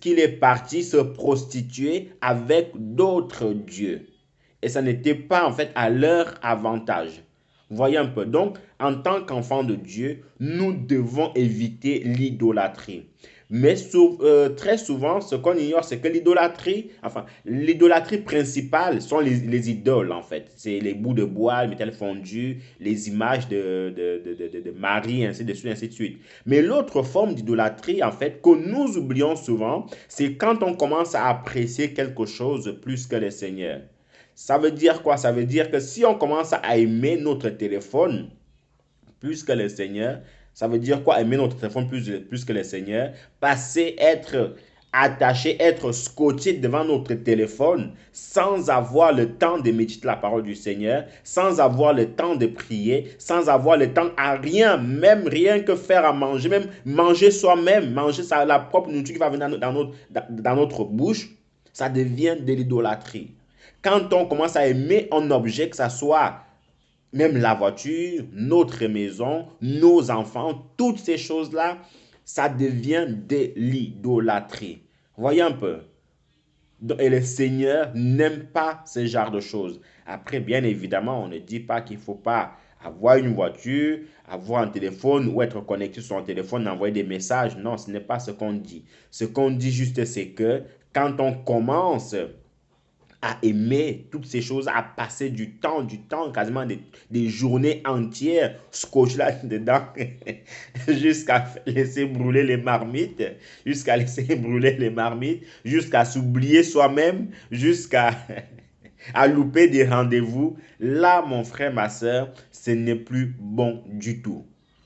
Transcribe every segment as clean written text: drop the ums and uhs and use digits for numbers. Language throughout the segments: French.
qu'il est parti se prostituer avec d'autres dieux. Et ça n'était pas en fait à leur avantage. Voyez un peu. Donc, en tant qu'enfant de Dieu, nous devons éviter l'idolâtrie. Mais très souvent, ce qu'on ignore, c'est que l'idolâtrie principale sont les idoles, en fait. C'est les bouts de bois, le métal fondu, les images de Marie, ainsi de suite, ainsi de suite. Mais l'autre forme d'idolâtrie, en fait, que nous oublions souvent, c'est quand on commence à apprécier quelque chose plus que le Seigneur. Ça veut dire quoi? Ça veut dire que si on commence à aimer notre téléphone plus que le Seigneur, ça veut dire quoi? Aimer notre téléphone plus que le Seigneur, passer, être attaché, être scotché devant notre téléphone sans avoir le temps de méditer la parole du Seigneur, sans avoir le temps de prier, sans avoir le temps à rien, même rien que faire à manger, même manger soi-même, manger la propre nourriture qui va venir dans notre bouche, ça devient de l'idolâtrie. Quand on commence à aimer un objet, que ce soit même la voiture, notre maison, nos enfants, toutes ces choses-là, ça devient de l'idolâtrie. Voyez un peu. Et le Seigneur n'aime pas ce genre de choses. Après, bien évidemment, on ne dit pas qu'il ne faut pas avoir une voiture, avoir un téléphone ou être connecté sur un téléphone, envoyer des messages. Non, ce n'est pas ce qu'on dit. Ce qu'on dit juste, c'est que quand on commence à aimer toutes ces choses, à passer du temps, quasiment des journées entières, scotché là-dedans, jusqu'à laisser brûler les marmites, jusqu'à s'oublier soi-même, jusqu'à à louper des rendez-vous. Là, mon frère, ma soeur, ce n'est plus bon du tout.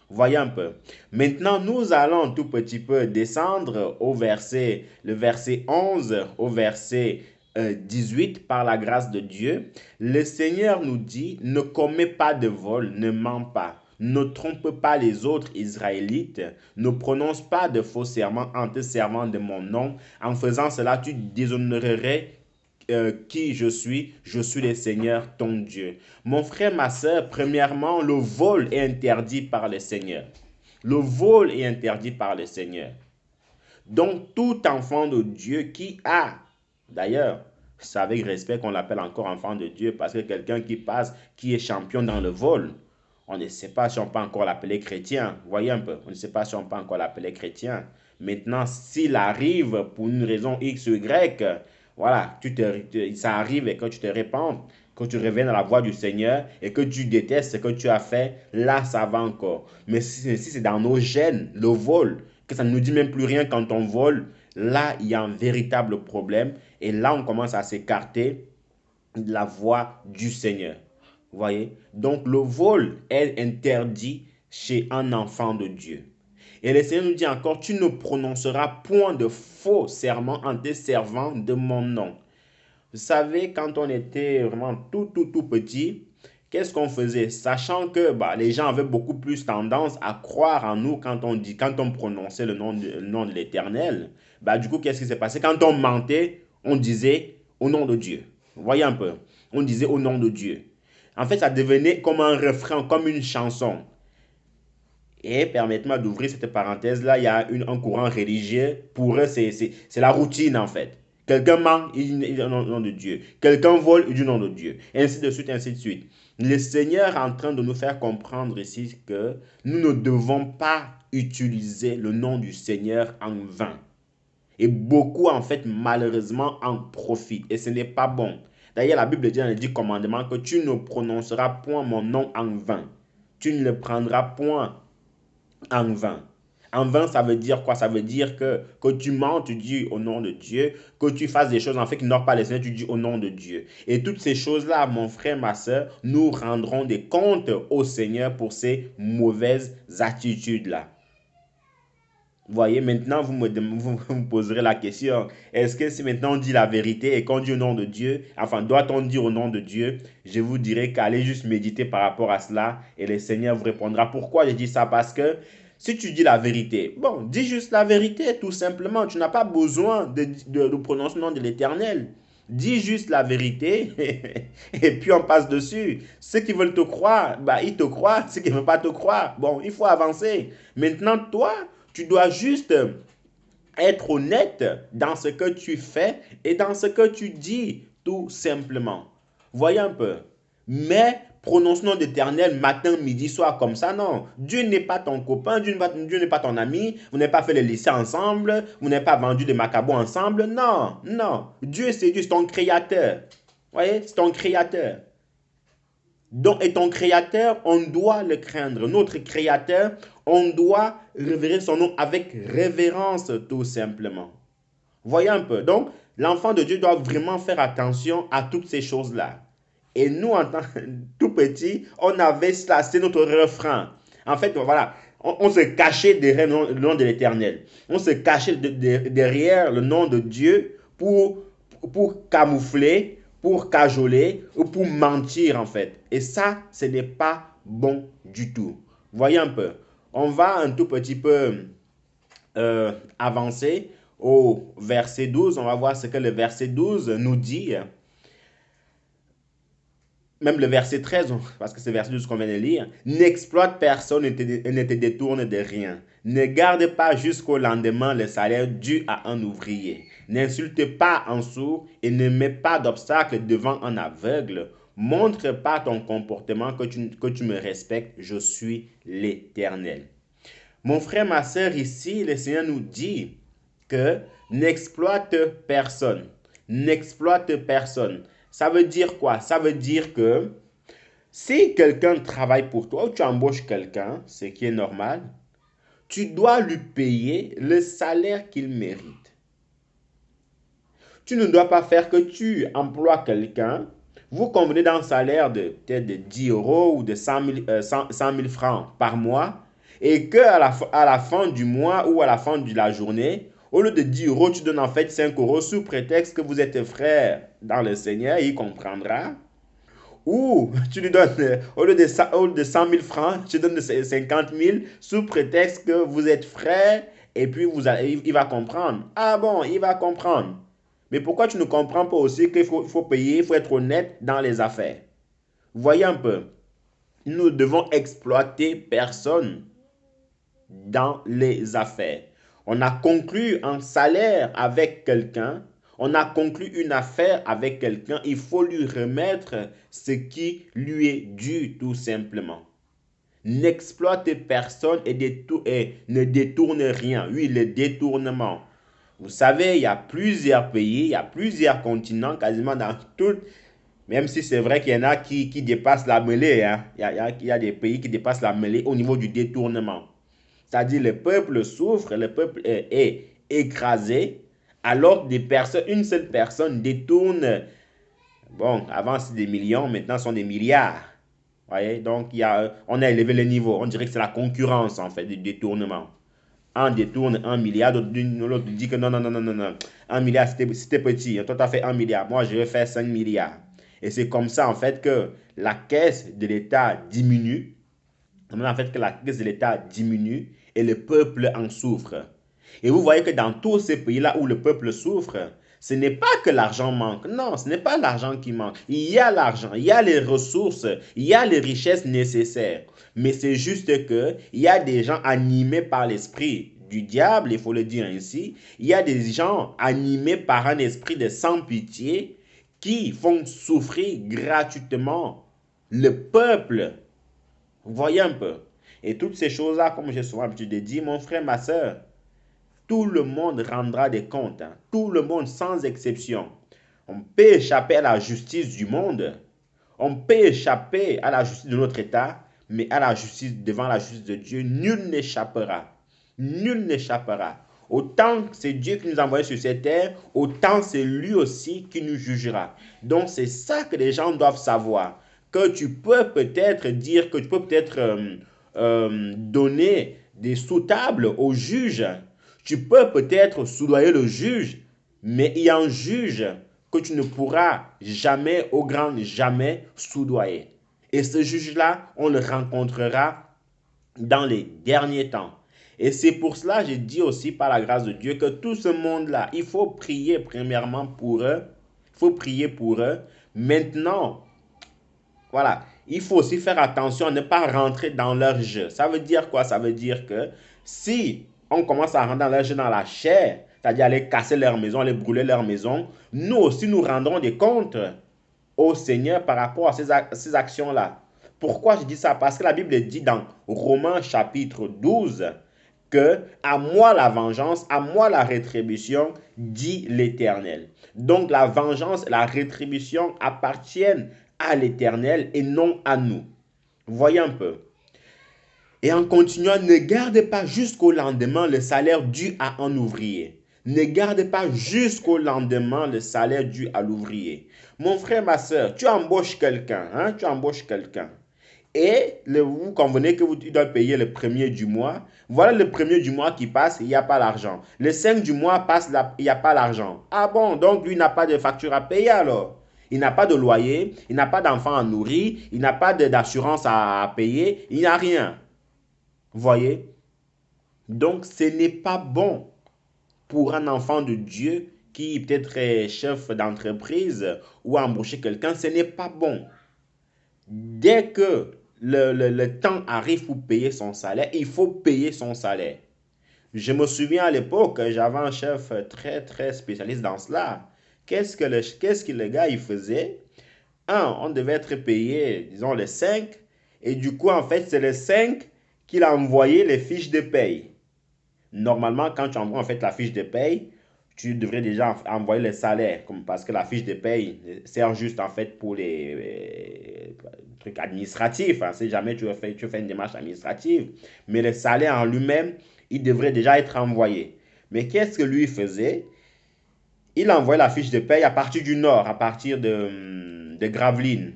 Voyez un peu. Maintenant, nous allons un tout petit peu descendre le verset 11 au verset 18, par la grâce de Dieu. Le Seigneur nous dit, ne commets pas de vol, ne mens pas. Ne trompe pas les autres Israélites, ne prononce pas de faux serments en te servant de mon nom. En faisant cela, tu déshonorerais qui je suis le Seigneur ton Dieu. Mon frère, ma soeur, premièrement, le vol est interdit par le Seigneur. Le vol est interdit par le Seigneur. Donc, tout enfant de Dieu qui a, d'ailleurs, c'est avec respect qu'on l'appelle encore enfant de Dieu, parce que quelqu'un qui passe, qui est champion dans le vol, on ne sait pas si on peut encore l'appeler chrétien. Voyez un peu, on ne sait pas si on peut encore l'appeler chrétien. Maintenant, s'il arrive pour une raison X ou Y, voilà, ça arrive et que tu te répands, que tu reviennes à la voie du Seigneur et que tu détestes ce que tu as fait, là, ça va encore. Mais si c'est dans nos gènes, le vol, que ça ne nous dit même plus rien quand on vole, là, il y a un véritable problème. Et là, on commence à s'écarter de la voie du Seigneur. Vous voyez? Donc, le vol est interdit chez un enfant de Dieu. Et le Seigneur nous dit encore, tu ne prononceras point de faux serments en te servant de mon nom. Vous savez, quand on était vraiment tout petit, qu'est-ce qu'on faisait? Sachant que les gens avaient beaucoup plus tendance à croire en nous quand on prononçait le nom de l'Éternel. Du coup, qu'est-ce qui s'est passé? Quand on mentait, on disait au nom de Dieu. Voyez un peu. On disait au nom de Dieu. En fait, ça devenait comme un refrain, comme une chanson. Et permettez-moi d'ouvrir cette parenthèse-là, il y a un courant religieux. Pour eux, c'est la routine en fait. Quelqu'un ment, il dit au nom de Dieu. Quelqu'un vole, il dit au nom de Dieu. Et ainsi de suite, ainsi de suite. Le Seigneur est en train de nous faire comprendre ici que nous ne devons pas utiliser le nom du Seigneur en vain. Et beaucoup, en fait, malheureusement, en profitent. Et ce n'est pas bon. D'ailleurs, la Bible dit dans les 10 commandements que tu ne prononceras point mon nom en vain. Tu ne le prendras point en vain. En vain, ça veut dire quoi? Ça veut dire que tu mens, tu dis au nom de Dieu, que tu fasses des choses en fait qui n'honorent pas le Seigneur, tu dis au nom de Dieu. Et toutes ces choses-là, mon frère, ma soeur, nous rendrons des comptes au Seigneur pour ces mauvaises attitudes-là. Vous voyez, maintenant, vous me poserez la question, est-ce que si maintenant on dit la vérité et qu'on dit au nom de Dieu, enfin, doit-on dire au nom de Dieu? Je vous dirai qu'allez juste méditer par rapport à cela et le Seigneur vous répondra. Pourquoi je dis ça? Parce que si tu dis la vérité, bon, dis juste la vérité, tout simplement. Tu n'as pas besoin de prononcer le nom de l'Éternel. Dis juste la vérité et puis on passe dessus. Ceux qui veulent te croire, ils te croient. Ceux qui ne veulent pas te croire, bon, il faut avancer. Maintenant, toi, tu dois juste être honnête dans ce que tu fais et dans ce que tu dis, tout simplement. Voyez un peu. Mais prononce nom d'Éternel matin, midi, soir comme ça, non. Dieu n'est pas ton copain, Dieu n'est pas ton ami, vous n'avez pas fait le lycée ensemble, vous n'avez pas vendu des macabos ensemble, non, non. Dieu, c'est Dieu, c'est ton créateur. Voyez, c'est ton créateur. Donc, et ton créateur, on doit le craindre. Notre créateur, on doit révérer son nom avec révérence, tout simplement. Voyez un peu. Donc, l'enfant de Dieu doit vraiment faire attention à toutes ces choses-là. Et nous, en tant que tout petit, on avait cela, c'est notre refrain. En fait, voilà, on se cachait derrière le nom de l'Éternel. On se cachait derrière le nom de Dieu pour camoufler, pour cajoler ou pour mentir, en fait. Et ça, ce n'est pas bon du tout. Voyez un peu. On va un tout petit peu avancer au verset 12. On va voir ce que le verset 12 nous dit. Même le verset 13, parce que c'est le verset 12 qu'on vient de lire. N'exploite personne et ne te détourne de rien. Ne garde pas jusqu'au lendemain le salaire dû à un ouvrier. N'insulte pas un sourd et ne mets pas d'obstacle devant un aveugle. Montre par ton comportement que tu me respectes. Je suis l'Éternel. Mon frère, ma soeur, ici, le Seigneur nous dit que n'exploite personne. N'exploite personne. Ça veut dire quoi? Ça veut dire que si quelqu'un travaille pour toi ou tu embauches quelqu'un, ce qui est normal, tu dois lui payer le salaire qu'il mérite. Tu ne dois pas faire que tu emploies quelqu'un, vous convenez d'un salaire de peut-être de 10 euros ou de 100 000 francs par mois, et qu'à à la fin du mois ou à la fin de la journée, au lieu de 10 euros, tu donnes en fait 5 euros sous prétexte que vous êtes frères dans le Seigneur, il comprendra. Ou tu lui donnes, au lieu de 100 000 francs, tu donnes 50 000 sous prétexte que vous êtes frères et puis il va comprendre. Ah bon, il va comprendre. Mais pourquoi tu ne comprends pas aussi qu'il faut payer, il faut être honnête dans les affaires? Voyez un peu. Nous devons exploiter personne dans les affaires. On a conclu un salaire avec quelqu'un, on a conclu une affaire avec quelqu'un, il faut lui remettre ce qui lui est dû tout simplement. N'exploite personne et ne détourne rien. Oui, le détournement. Vous savez, il y a plusieurs pays, il y a plusieurs continents, quasiment dans tout. Même si c'est vrai qu'il y en a qui dépassent la mêlée. Hein. Il y a des pays qui dépassent la mêlée au niveau du détournement. C'est-à-dire le peuple souffre, le peuple est écrasé, alors une seule personne détourne, bon, avant c'est des millions, maintenant ce sont des milliards. Voyez? Donc on a élevé le niveau, on dirait que c'est la concurrence en fait du détournement. Un détourne 1 milliard, l'autre dit que non, non, non, non, non, non. 1 milliard c'était petit, toi tu as fait 1 milliard, moi je vais faire 5 milliards. Et c'est comme ça en fait que la caisse de l'État diminue, en fait que la caisse de l'État diminue et le peuple en souffre. Et vous voyez que dans tous ces pays-là où le peuple souffre, ce n'est pas que l'argent manque. Non, ce n'est pas l'argent qui manque. Il y a l'argent, il y a les ressources, il y a les richesses nécessaires. Mais c'est juste que il y a des gens animés par l'esprit du diable, il faut le dire ainsi. Il y a des gens animés par un esprit de sans pitié qui font souffrir gratuitement le peuple. Vous voyez un peu. Et toutes ces choses-là, comme j'ai souvent l'habitude de dire, mon frère, ma soeur, tout le monde rendra des comptes. Hein. Tout le monde, sans exception. On peut échapper à la justice du monde. On peut échapper à la justice de notre État, mais à la justice, devant la justice de Dieu, nul n'échappera. Nul n'échappera. Autant c'est Dieu qui nous a envoyés sur cette terre, autant c'est lui aussi qui nous jugera. Donc c'est ça que les gens doivent savoir. Que tu peux peut-être dire, que tu peux peut-être donner des sous-tables au juge. Tu peux peut-être soudoyer le juge, mais il y a un juge que tu ne pourras jamais, au grand jamais, soudoyer. Et ce juge-là, on le rencontrera dans les derniers temps. Et c'est pour cela, je dis aussi par la grâce de Dieu, que tout ce monde-là, il faut prier premièrement pour eux. Il faut prier pour eux. Maintenant, voilà, il faut aussi faire attention à ne pas rentrer dans leur jeu. Ça veut dire quoi? Ça veut dire que si on commence à rentrer dans leur jeu dans la chair, c'est-à-dire aller casser leur maison, aller brûler leur maison, nous aussi nous rendrons des comptes au Seigneur par rapport à ces actions-là. Pourquoi je dis ça? Parce que la Bible dit dans Romains chapitre 12 que à moi la vengeance, à moi la rétribution, dit l'Éternel. Donc la vengeance et la rétribution appartiennent à l'Éternel et non à nous. Voyez un peu. Et en continuant, ne gardez pas jusqu'au lendemain le salaire dû à un ouvrier. Ne gardez pas jusqu'au lendemain le salaire dû à l'ouvrier. Mon frère, ma soeur, tu embauches quelqu'un, hein, tu embauches quelqu'un. Et vous convenez que tu dois payer le premier du mois. Voilà le premier du mois qui passe, il n'y a pas l'argent. Le 5 du mois passe, il n'y a pas l'argent. Ah bon, donc lui n'a pas de facture à payer alors. Il n'a pas de loyer, il n'a pas d'enfant à nourrir, il n'a pas d'assurance à payer, il n'a rien. Vous voyez? Donc ce n'est pas bon pour un enfant de Dieu qui peut-être est chef d'entreprise ou embaucher quelqu'un, ce n'est pas bon. Dès que le temps arrive pour payer son salaire, il faut payer son salaire. Je me souviens à l'époque, j'avais un chef très très spécialiste dans cela. Qu'est-ce que le gars il faisait? On devait être payé, disons, le 5. Et du coup, en fait, c'est le 5 qu'il a envoyé les fiches de paye. Normalement, quand tu envoies en fait la fiche de paye, tu devrais déjà envoyer le salaire, parce que la fiche de paye sert juste en fait pour les trucs administratifs, hein, si jamais tu fais une démarche administrative. Mais le salaire en lui-même, il devrait déjà être envoyé. Mais qu'est-ce que lui faisait? Il envoyait la fiche de paye à partir du nord, à partir de Gravelines.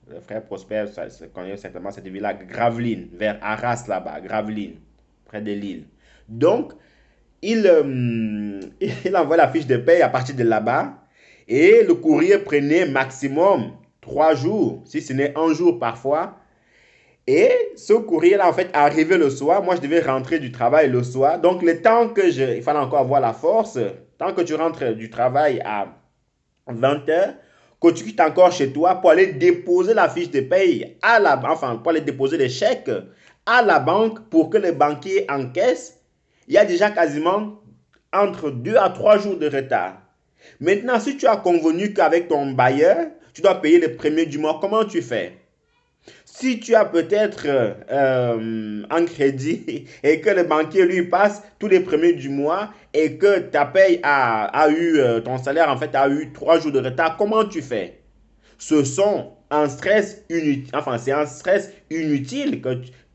Le frère Prosper connaît certainement cette ville-là, Gravelines, vers Arras là-bas, Gravelines, près de Lille. Donc, il envoie la fiche de paye à partir de là-bas et le courrier prenait maximum 3 jours, si ce n'est un jour parfois. Et ce courrier-là, en fait, arrivait le soir. Moi, je devais rentrer du travail le soir. Donc, le temps que il fallait encore avoir la force, tant que tu rentres du travail à 20 heures, que tu quittes encore chez toi pour aller déposer la fiche de paye pour aller déposer les chèques à la banque pour que le banquier encaisse, il y a déjà quasiment entre 2 à 3 jours de retard. Maintenant, si tu as convenu qu'avec ton bailleur, tu dois payer le premier du mois, comment tu fais? Si tu as peut-être un crédit et que le banquier lui passe tous les premiers du mois et que ta paye ton salaire en fait a eu 3 jours de retard, comment tu fais? Ce sont un stress inutile, enfin c'est un stress inutile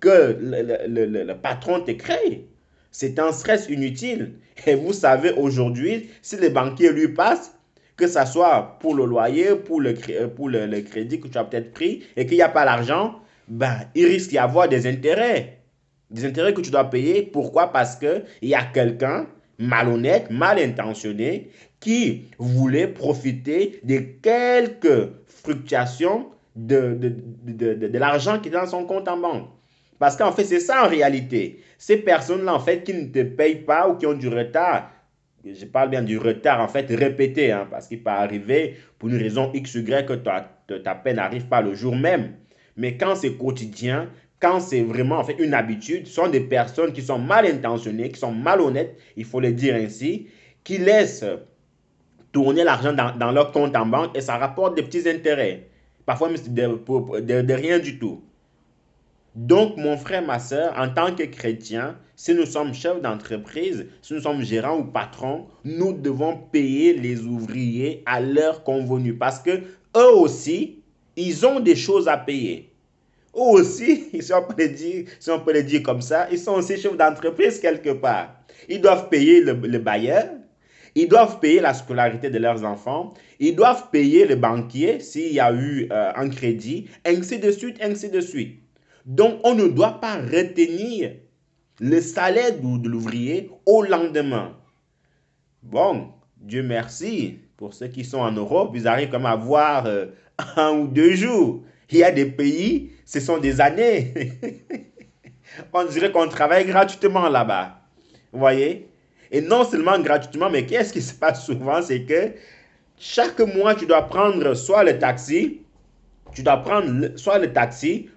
que le patron te crée. C'est un stress inutile. Et vous savez aujourd'hui, si le banquier lui passe, que ce soit pour le loyer, pour le crédit que tu as peut-être pris et qu'il n'y a pas l'argent, ben, il risque d'y avoir des intérêts. Des intérêts que tu dois payer. Pourquoi? Parce qu'il y a quelqu'un malhonnête, mal intentionné, qui voulait profiter de quelques fluctuations de l'argent qui est dans son compte en banque. Parce qu'en fait, c'est ça en réalité. Ces personnes-là, en fait, qui ne te payent pas ou qui ont du retard, je parle bien du retard en fait répété, hein, parce qu'il peut arriver pour une raison X, Y que ta paie n'arrive pas le jour même. Mais quand c'est quotidien, quand c'est vraiment en fait une habitude, ce sont des personnes qui sont mal intentionnées, qui sont malhonnêtes, il faut le dire ainsi, qui laissent tourner l'argent dans leur compte en banque et ça rapporte des petits intérêts. Parfois même de rien du tout. Donc, mon frère, ma soeur, en tant que chrétien, si nous sommes chefs d'entreprise, si nous sommes gérants ou patrons, nous devons payer les ouvriers à l'heure convenue parce que eux aussi, ils ont des choses à payer. Eux aussi, si on peut le dire comme ça, ils sont aussi chefs d'entreprise quelque part. Ils doivent payer le bailleur, ils doivent payer la scolarité de leurs enfants, ils doivent payer le banquier s'il y a eu un crédit, ainsi de suite, ainsi de suite. Donc, on ne doit pas retenir le salaire de l'ouvrier au lendemain. Bon, Dieu merci, pour ceux qui sont en Europe, ils arrivent comme à avoir 1 ou 2 jours. Il y a des pays, ce sont des années. On dirait qu'on travaille gratuitement là-bas. Vous voyez? Et non seulement gratuitement, mais qu'est-ce qui se passe souvent, c'est que chaque mois, tu dois prendre soit le taxi,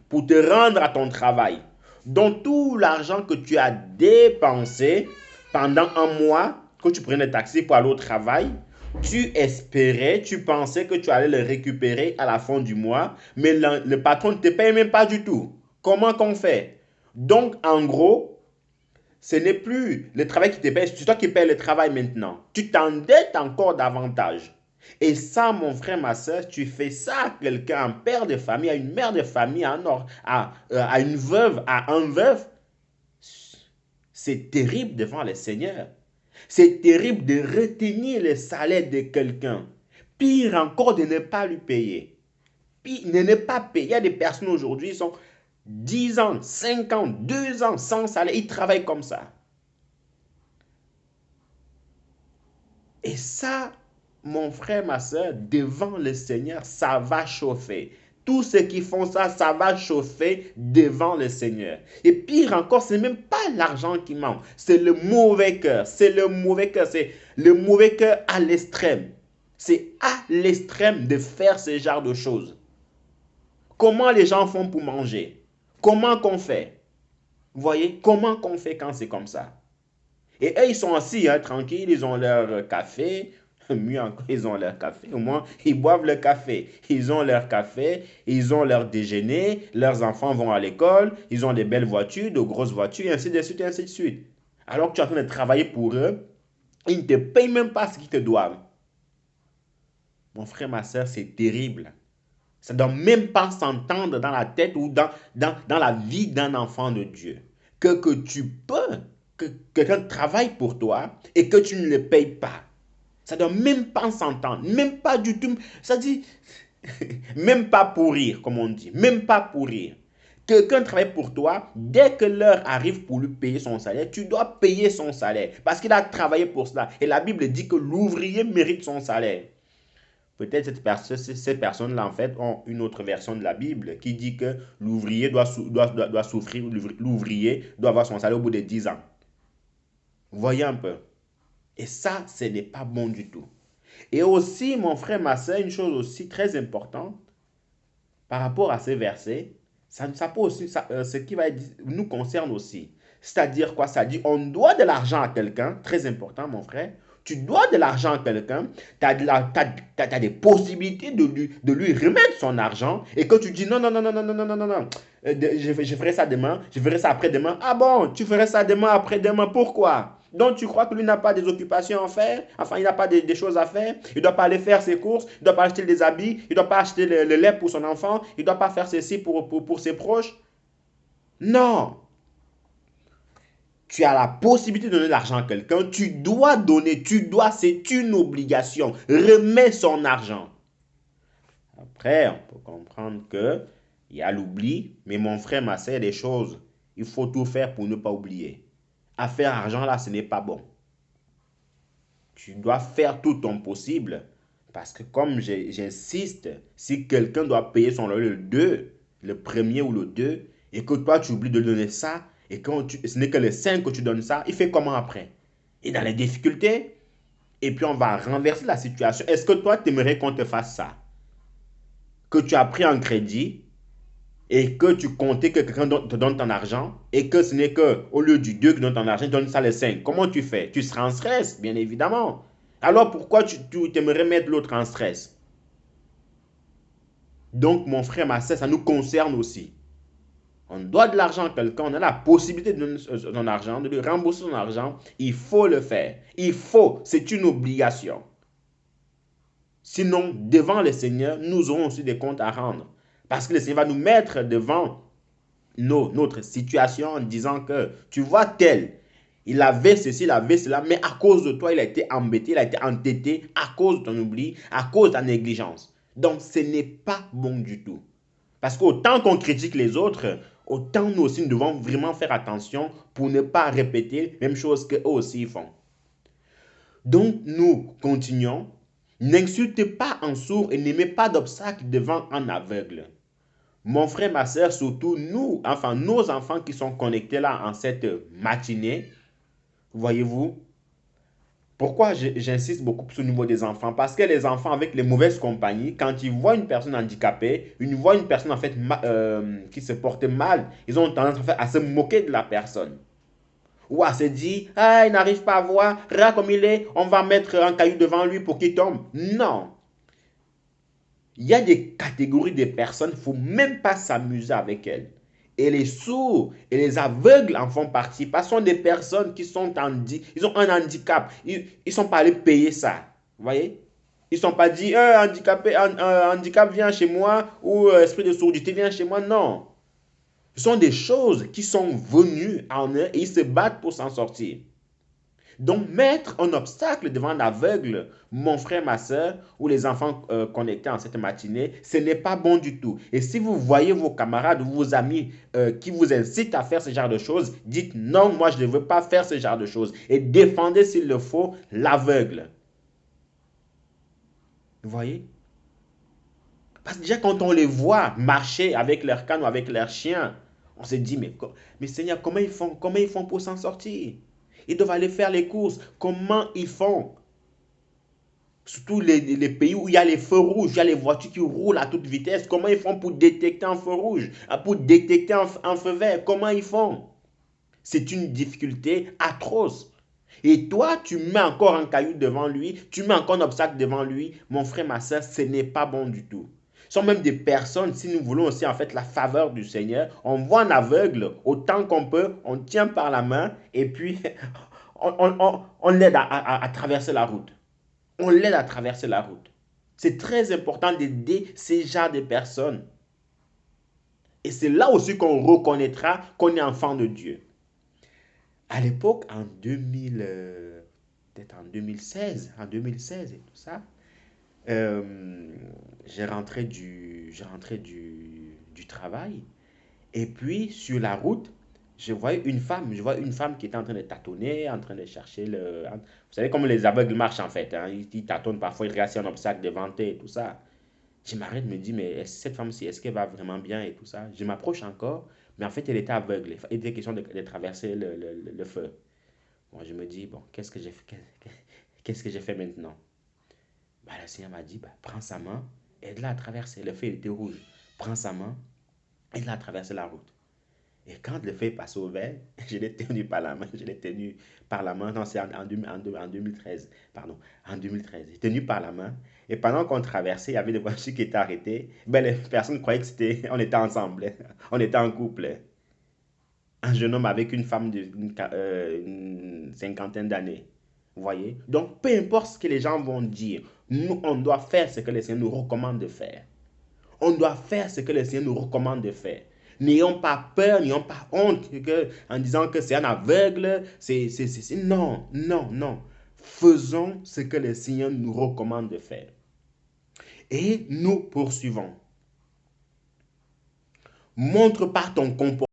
pour te rendre à ton travail. Donc, tout l'argent que tu as dépensé pendant un mois, que tu prenais le taxi pour aller au travail, tu espérais, tu pensais que tu allais le récupérer à la fin du mois, mais le patron ne te paye même pas du tout. Comment qu'on fait? Donc, en gros, ce n'est plus le travail qui te paye, c'est toi qui payes le travail maintenant. Tu t'endettes encore davantage. Et ça, mon frère, ma soeur, tu fais ça à quelqu'un, un père de famille, à une mère de famille, à une veuve, à un veuf, c'est terrible devant le Seigneur. C'est terrible de retenir le salaire de quelqu'un. Pire encore, de ne pas lui payer. Pire, de ne pas payer. Il y a des personnes aujourd'hui qui sont 10 ans, 5 ans, 2 ans sans salaire. Ils travaillent comme ça. Et ça, mon frère, ma soeur, devant le Seigneur, ça va chauffer. Tous ceux qui font ça, ça va chauffer devant le Seigneur. Et pire encore, ce n'est même pas l'argent qui manque, c'est le mauvais cœur. C'est le mauvais cœur, c'est le mauvais cœur à l'extrême. C'est à l'extrême de faire ce genre de choses. Comment les gens font pour manger? Comment qu'on fait? Vous voyez, comment qu'on fait quand c'est comme ça? Et eux, ils sont assis, hein, tranquilles, ils ont leur café. Mieux encore, ils ont leur café. Au moins, ils boivent le café. Ils ont leur café, ils ont leur déjeuner, leurs enfants vont à l'école, ils ont des belles voitures, de grosses voitures, et ainsi de suite, et ainsi de suite. Alors que tu es en train de travailler pour eux, ils ne te payent même pas ce qu'ils te doivent. Mon frère, ma soeur, c'est terrible. Ça ne doit même pas s'entendre dans la tête ou dans la vie d'un enfant de Dieu. Que tu peux, que quelqu'un travaille pour toi et que tu ne le payes pas. Ça ne doit même pas s'entendre, même pas du tout. Ça dit, même pas pour rire, comme on dit, même pas pour rire. Quelqu'un travaille pour toi, dès que l'heure arrive pour lui payer son salaire, tu dois payer son salaire parce qu'il a travaillé pour cela. Et la Bible dit que l'ouvrier mérite son salaire. Peut-être ces personnes-là, en fait, ont une autre version de la Bible qui dit que l'ouvrier doit souffrir, l'ouvrier doit avoir son salaire au bout de 10 ans. Voyez un peu. Et ça, ce n'est pas bon du tout. Et aussi, mon frère, ma soeur, une chose aussi très importante par rapport à ces versets, ça peut aussi, ce qui va nous concerne aussi. C'est-à-dire quoi? Ça dit, on doit de l'argent à quelqu'un, très important, mon frère. Tu dois de l'argent à quelqu'un, tu as des possibilités de lui remettre son argent et que tu dis non, non, non, non, non, non, non, non, non, non. Je ferai ça demain, je ferai ça après-demain. Ah bon, tu ferais ça demain, après-demain, pourquoi? Donc tu crois que lui n'a pas des occupations à faire, enfin il n'a pas des choses à faire, il ne doit pas aller faire ses courses, il ne doit pas acheter des habits, il ne doit pas acheter le lait pour son enfant, il ne doit pas faire ceci pour ses proches. Non, tu as la possibilité de donner de l'argent à quelqu'un, tu dois donner, c'est une obligation. Remets son argent. Après, on peut comprendre que il y a l'oubli, mais mon frère, ma soeur, il y a des choses. Il faut tout faire pour ne pas oublier. À faire argent là, ce n'est pas bon. Tu dois faire tout ton possible parce que comme j'insiste, si quelqu'un doit payer son loyer le 2, le premier ou le 2, et que toi tu oublies de donner ça, et que ce n'est que le 5 que tu donnes ça, il fait comment après? Et dans les difficultés, et puis on va renverser la situation. Est-ce que toi tu aimerais qu'on te fasse ça? Que tu as pris un crédit et que tu comptais que quelqu'un te donne ton argent et que ce n'est que au lieu du 2 qui donne ton argent, il donne ça le 5. Comment tu fais? Tu seras en stress, bien évidemment. Alors pourquoi tu aimerais mettre l'autre en stress? Donc mon frère, ma soeur, ça nous concerne aussi. On doit de l'argent à quelqu'un, on a la possibilité de donner son argent, de lui rembourser son argent, il faut le faire. Il faut, c'est une obligation. Sinon, devant le Seigneur, nous aurons aussi des comptes à rendre. Parce que le Seigneur va nous mettre devant notre situation en disant que tu vois tel, il avait ceci, il avait cela, mais à cause de toi, il a été embêté, il a été entêté à cause de ton oubli, à cause de ta négligence. Donc, ce n'est pas bon du tout. Parce qu'autant qu'on critique les autres, autant nous aussi, nous devons vraiment faire attention pour ne pas répéter la même chose qu'eux aussi font. Donc, nous continuons. N'insultez pas un sourd et n'aimez pas d'obstacle devant un aveugle. Mon frère, ma soeur, surtout nous, enfin nos enfants qui sont connectés là en cette matinée, voyez-vous, pourquoi j'insiste beaucoup sur le niveau des enfants? Parce que les enfants avec les mauvaises compagnies, quand ils voient une personne handicapée, ils voient une personne en fait qui se porte mal, ils ont tendance en fait, à se moquer de la personne. Ou à se dire, ah, il n'arrive pas à voir, regarde comme il est, on va mettre un caillou devant lui pour qu'il tombe. Non. Il y a des catégories de personnes, il ne faut même pas s'amuser avec elles. Et les sourds et les aveugles en font partie. Parce que ce sont des personnes qui sont ils ont un handicap. Ils ne sont pas allés payer ça. Vous voyez? Ils ne sont pas dit, un handicap vient chez moi ou esprit de sourdité vient chez moi. Non. Ce sont des choses qui sont venues en eux et ils se battent pour s'en sortir. Donc, mettre un obstacle devant l'aveugle, mon frère, ma soeur, ou les enfants connectés en cette matinée, ce n'est pas bon du tout. Et si vous voyez vos camarades ou vos amis qui vous incitent à faire ce genre de choses, dites non, moi je ne veux pas faire ce genre de choses. Et défendez s'il le faut l'aveugle. Vous voyez? Parce que déjà quand on les voit marcher avec leur canne ou avec leur chien, on se dit, mais Seigneur, comment ils font pour s'en sortir? Ils doivent aller faire les courses. Comment ils font? Surtout les pays où il y a les feux rouges, il y a les voitures qui roulent à toute vitesse. Comment ils font pour détecter un feu rouge, pour détecter un feu vert? Comment ils font? C'est une difficulté atroce. Et toi, tu mets encore un caillou devant lui, tu mets encore un obstacle devant lui. Mon frère, ma soeur, ce n'est pas bon du tout. Ce sont même des personnes, si nous voulons aussi en fait la faveur du Seigneur, on voit un aveugle autant qu'on peut, on tient par la main et puis on l'aide à traverser la route. On l'aide à traverser la route. C'est très important d'aider ces genres de personnes. Et c'est là aussi qu'on reconnaîtra qu'on est enfant de Dieu. À l'époque, en 2000, peut-être en 2016 et tout ça, euh, j'ai rentré du travail. Et puis, sur la route, je vois une femme qui était en train de tâtonner, en train de chercher le. Vous savez comment les aveugles marchent en fait, hein? Ils tâtonnent parfois, ils regardent s'il y a un obstacle devant eux et tout ça. Je m'arrête, je me dis, mais cette femme-ci, est-ce qu'elle va vraiment bien et tout ça? Je m'approche encore, mais en fait, elle était aveugle. Il était question de traverser le feu. Bon, je me dis, bon, qu'est-ce que j'ai fait maintenant? Bah, le Seigneur m'a dit, bah, prends sa main, aide-la à traverser. Le feu était rouge. Prends sa main, aide-la à traverser la route. Et quand le feu est passé au vert, je l'ai tenu par la main. Je l'ai tenu par la main. Non, c'est en 2013. Pardon, en 2013. J'ai tenu par la main. Et pendant qu'on traversait, il y avait des voitures qui étaient arrêtées. Ben, les personnes croyaient que on était ensemble. On était en couple. Un jeune homme avec une femme une cinquantaine d'années. Vous voyez? Donc, peu importe ce que les gens vont dire, nous, on doit faire ce que le Seigneur nous recommande de faire. On doit faire ce que le Seigneur nous recommande de faire. N'ayons pas peur, n'ayons pas honte en disant que c'est un aveugle. Non, non, non. Faisons ce que le Seigneur nous recommande de faire. Et nous poursuivons. Montre par ton comportement